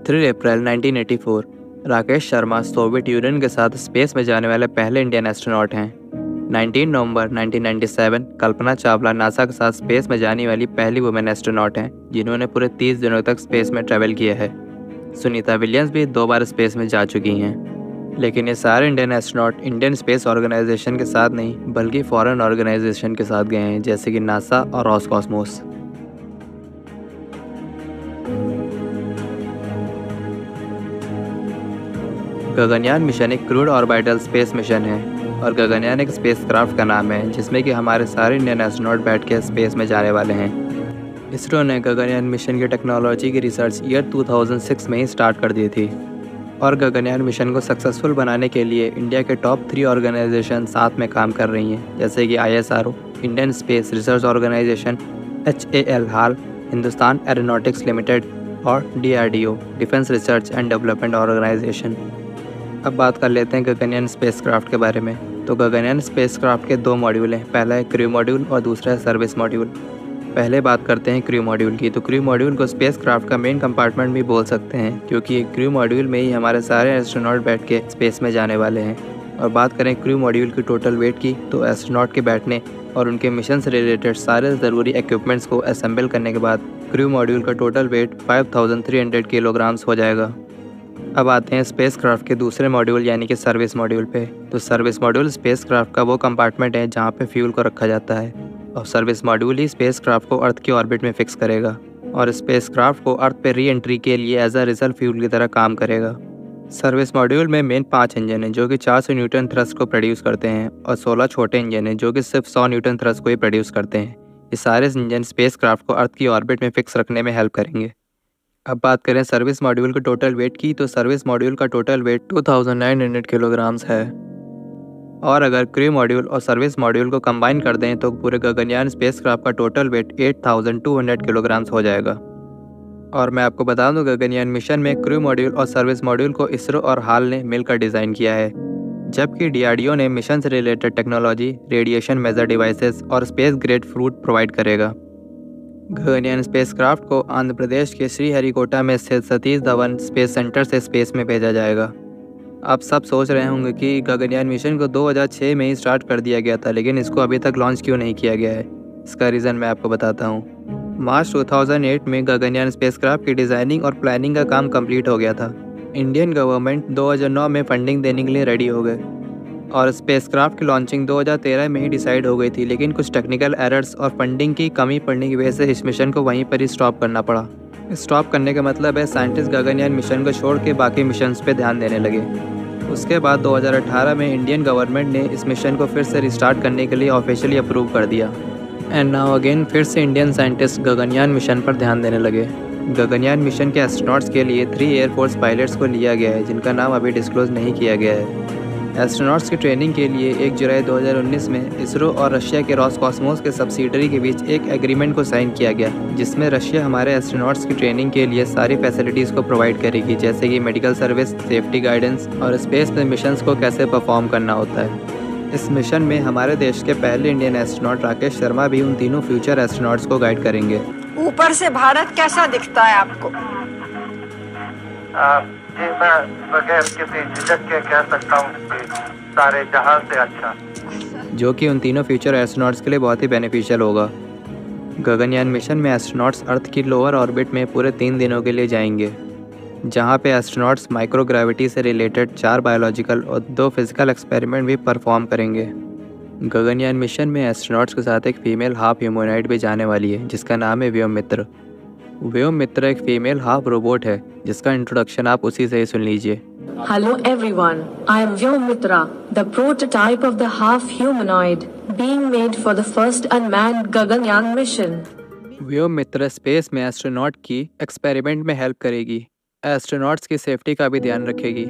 3 अप्रैल 1984 Rakesh Sharma Soviet union के साथ space में जाने वाले पहले इंडियन एस्ट्रोनॉट हैं। 19 नवंबर 1997 कल्पना चावला नासा के साथ स्पेस में जाने वाली पहली वुमेन एस्ट्रोनॉट हैं जिन्होंने पूरे 30 दिनों तक स्पेस में ट्रैवल किया है। सुनीता विलियम्स भी 2 बार स्पेस में जा चुकी हैं। लेकिन ये सारे Indian astronaut Indian space organisation के साथ नहीं बल्कि फॉरेन ऑर्गेनाइजेशन के साथ गए हैं, जैसे कि नासा और रॉसकॉस्मोस। गगनयान मिशन एक क्रूड ऑर्बिटल स्पेस मिशन है और गगनयान एक स्पेसक्राफ्ट का नाम है जिसमें कि हमारे सारे इंडियन एस्ट्रोनॉट बैठ के स्पेस में जाने वाले हैं। इसरो ने गगनयान मिशन की टेक्नोलॉजी की रिसर्च ईयर 2006 में ही स्टार्ट कर दी थी और गगनयान मिशन को सक्सेसफुल बनाने के लिए इंडिया के टॉप 3 ऑर्गेनाइजेशन साथ में काम कर रही हैं, जैसे कि ISRO, Indian space research organisation, HAL HAL, Hindustan aeronautics limited और DRDO defence research and development organisation. अब बात कर लेते हैं गगनयान स्पेसक्राफ्ट के बारे में। तो गगनयान स्पेसक्राफ्ट के 2 मॉड्यूल हैं, पहला है क्रू मॉड्यूल और दूसरा है सर्विस मॉड्यूल। पहले बात करते हैं क्रू मॉड्यूल की। तो क्रू मॉड्यूल को स्पेसक्राफ्ट का मेन कंपार्टमेंट भी बोल सकते हैं क्योंकि क्रू मॉड्यूल में ही हमारे सारे एस्ट्रोनॉट बैठ के स्पेस में जाने वाले हैं। और बात करें क्रू मॉड्यूल की टोटल वेट की, तो एस्ट्रोनॉट के बैठने और उनके मिशन से रिलेटेड सारे ज़रूरी इक्विपमेंट्स को असेंबल करने के बाद क्रू मॉड्यूल का टोटल वेट 5300 किलोग्राम्स हो जाएगा। अब आते हैं स्पेसक्राफ्ट के दूसरे मॉड्यूल यानी कि सर्विस मॉड्यूल पे। तो सर्विस मॉड्यूल स्पेसक्राफ्ट का वो कंपार्टमेंट है जहाँ पे फ्यूल को रखा जाता है और सर्विस मॉड्यूल ही स्पेसक्राफ्ट को अर्थ की ऑर्बिट में फिक्स करेगा और स्पेसक्राफ्ट को अर्थ पे री एंट्री के लिए एज अ रिजर्व फ्यूल की तरह काम करेगा। सर्विस मॉड्यूल में मेन 5 इंजन हैं जो कि 400 न्यूटन थ्रस्ट को प्रोड्यूस करते हैं और 16 छोटे इंजन हैं जो कि सिर्फ 100 न्यूटन थ्रस्ट को ही प्रोड्यूस करते हैं। ये सारे इंजन स्पेसक्राफ्ट को अर्थ की ऑर्बिट में फिक्स रखने में हेल्प करेंगे। अब बात करें सर्विस मॉड्यूल के टोटल वेट की, तो सर्विस मॉड्यूल का टोटल वेट 2900 किलोग्राम्स है और अगर क्रू मॉड्यूल और सर्विस मॉड्यूल को कंबाइन कर दें तो पूरे गगनयान स्पेसक्राफ्ट का टोटल वेट 8200 किलोग्राम्स हो जाएगा। और मैं आपको बता दूं गगनयान मिशन में क्रू मॉड्यूल और सर्विस मॉड्यूल को इसरो और हाल ने मिलकर डिज़ाइन किया है, जबकि DRDO ने मिशन से related technology, radiation measure devices और स्पेस ग्रेड फ्रूट प्रोवाइड करेगा। गगनयान स्पेसक्राफ्ट को आंध्र प्रदेश के श्रीहरिकोटा में स्थित सतीश धवन स्पेस सेंटर से स्पेस में भेजा जाएगा। आप सब सोच रहे होंगे कि गगनयान मिशन को 2006 में ही स्टार्ट कर दिया गया था, लेकिन इसको अभी तक लॉन्च क्यों नहीं किया गया है। इसका रीज़न मैं आपको बताता हूँ। मार्च 2008 में गगनयान स्पेसक्राफ्ट की डिज़ाइनिंग और प्लानिंग का काम कंप्लीट हो गया था। इंडियन गवर्नमेंट 2009 में फंडिंग देने के लिए रेडी हो गए और स्पेसक्राफ्ट की लॉन्चिंग 2013 में ही डिसाइड हो गई थी, लेकिन कुछ टेक्निकल एरर्स और फंडिंग की कमी पड़ने की वजह से इस मिशन को वहीं पर ही स्टॉप करना पड़ा। स्टॉप करने का मतलब है साइंटिस्ट गगनयान मिशन को छोड़ के बाकी मिशंस पे ध्यान देने लगे। उसके बाद 2018 में इंडियन गवर्नमेंट ने इस मिशन को फिर से रिस्टार्ट करने के लिए ऑफिशियली अप्रूव कर दिया एंड नाउ अगेन फिर से इंडियन साइंटिस्ट गगनयान मिशन पर ध्यान देने लगे। गगनयान मिशन के एस्ट्रोनॉट्स के लिए 3 एयरफोर्स पायलट्स को लिया गया है जिनका नाम अभी डिस्क्लोज नहीं किया गया है। एस्ट्रोनॉट्स की ट्रेनिंग के लिए 1 जुलाई 2019 में इसरो और रशिया के रॉसकॉस्मोस के सब्सिडरी के बीच एक एग्रीमेंट को साइन किया गया, जिसमें रशिया हमारे एस्ट्रोनॉट्स की ट्रेनिंग के लिए सारी फैसिलिटीज़ को प्रोवाइड करेगी, जैसे कि मेडिकल सर्विस, सेफ्टी गाइडेंस और स्पेस में मिशंस को कैसे परफॉर्म करना होता है। इस मिशन में हमारे देश के पहले इंडियन एस्ट्रोनॉट राकेश शर्मा भी उन तीनों फ्यूचर एस्ट्रोनॉट्स को गाइड करेंगे। ऊपर से भारत कैसा दिखता है आपको? जी मैं बगैर किसी झिझक के कह सकता हूँ कि सारे जहां से अच्छा, जो कि उन तीनों फ्यूचर एस्ट्रोनॉट्स के लिए बहुत ही बेनिफिशियल होगा। गगनयान मिशन में एस्ट्रोनॉट्स अर्थ की लोअर ऑर्बिट में पूरे 3 दिनों के लिए जाएंगे, जहां पे एस्ट्रोनॉट्स माइक्रोग्रेविटी से रिलेटेड 4 बायोलॉजिकल और 2 फिजिकल एक्सपेरिमेंट भी परफॉर्म करेंगे। गगनयान मिशन में एस्ट्रोनॉट्स के साथ एक फीमेल हाफ ह्यूमनॉइड भी जाने वाली है जिसका नाम है व्योम मित्र। व्योम मित्र एक फीमेल हाफ रोबोट है जिसका इंट्रोडक्शन आप उसी से ही सुन लीजिए। Hello everyone, I am Vyom Mitra, the prototype of the half-humanoid, being made for the first unmanned Gaganyaan mission. Vyom Mitra space में एस्ट्रोनॉट की एक्सपेरिमेंट में हेल्प करेगी, एस्ट्रोनॉट्स की सेफ्टी का भी ध्यान रखेगी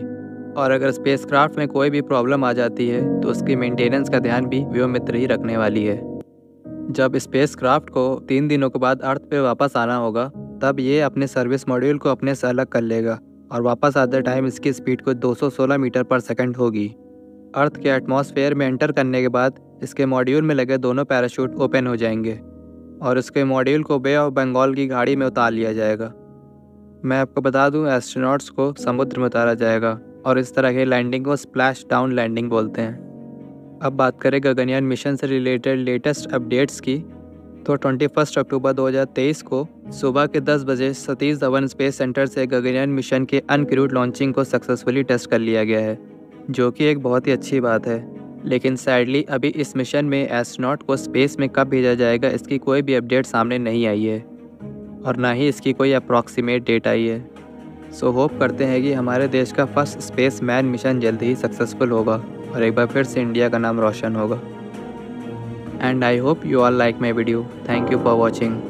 और अगर स्पेसक्राफ्ट में कोई भी प्रॉब्लम आ जाती है तो उसकी मेंटेनेंस का ध्यान भी व्योम मित्र ही रखने वाली है। जब स्पेसक्राफ्ट को 3 दिनों के बाद अर्थ पे वापस आना होगा तब ये अपने सर्विस मॉड्यूल को अपने से अलग कर लेगा और वापस आते टाइम इसकी स्पीड को 216 मीटर पर सेकंड होगी। अर्थ के एटमॉस्फेयर में एंटर करने के बाद इसके मॉड्यूल में लगे दोनों पैराशूट ओपन हो जाएंगे और इसके मॉड्यूल को बे ऑफ बंगाल की खाड़ी में उतार लिया जाएगा। मैं आपको बता दूं, एस्ट्रोनॉट्स को समुद्र में उतारा जाएगा और इस तरह की लैंडिंग को स्प्लैश डाउन लैंडिंग बोलते हैं। अब बात करें गगनयान मिशन से रिलेटेड लेटेस्ट अपडेट्स की, तो 21 अक्टूबर 2023 को सुबह के 10 बजे सतीश धवन स्पेस सेंटर से गगनयान मिशन के अनक्रूड लॉन्चिंग को सक्सेसफुली टेस्ट कर लिया गया है, जो कि एक बहुत ही अच्छी बात है। लेकिन सैडली अभी इस मिशन में एस्ट्रोनॉट को स्पेस में कब भेजा जाएगा इसकी कोई भी अपडेट सामने नहीं आई है और ना ही इसकी कोई अप्रॉक्सीमेट डेट आई है। सो होप करते हैं कि हमारे देश का फर्स्ट स्पेस मैन मिशन जल्द ही सक्सेसफुल होगा और एक बार फिर से इंडिया का नाम रोशन होगा। And I hope you all like my video. Thank you for watching.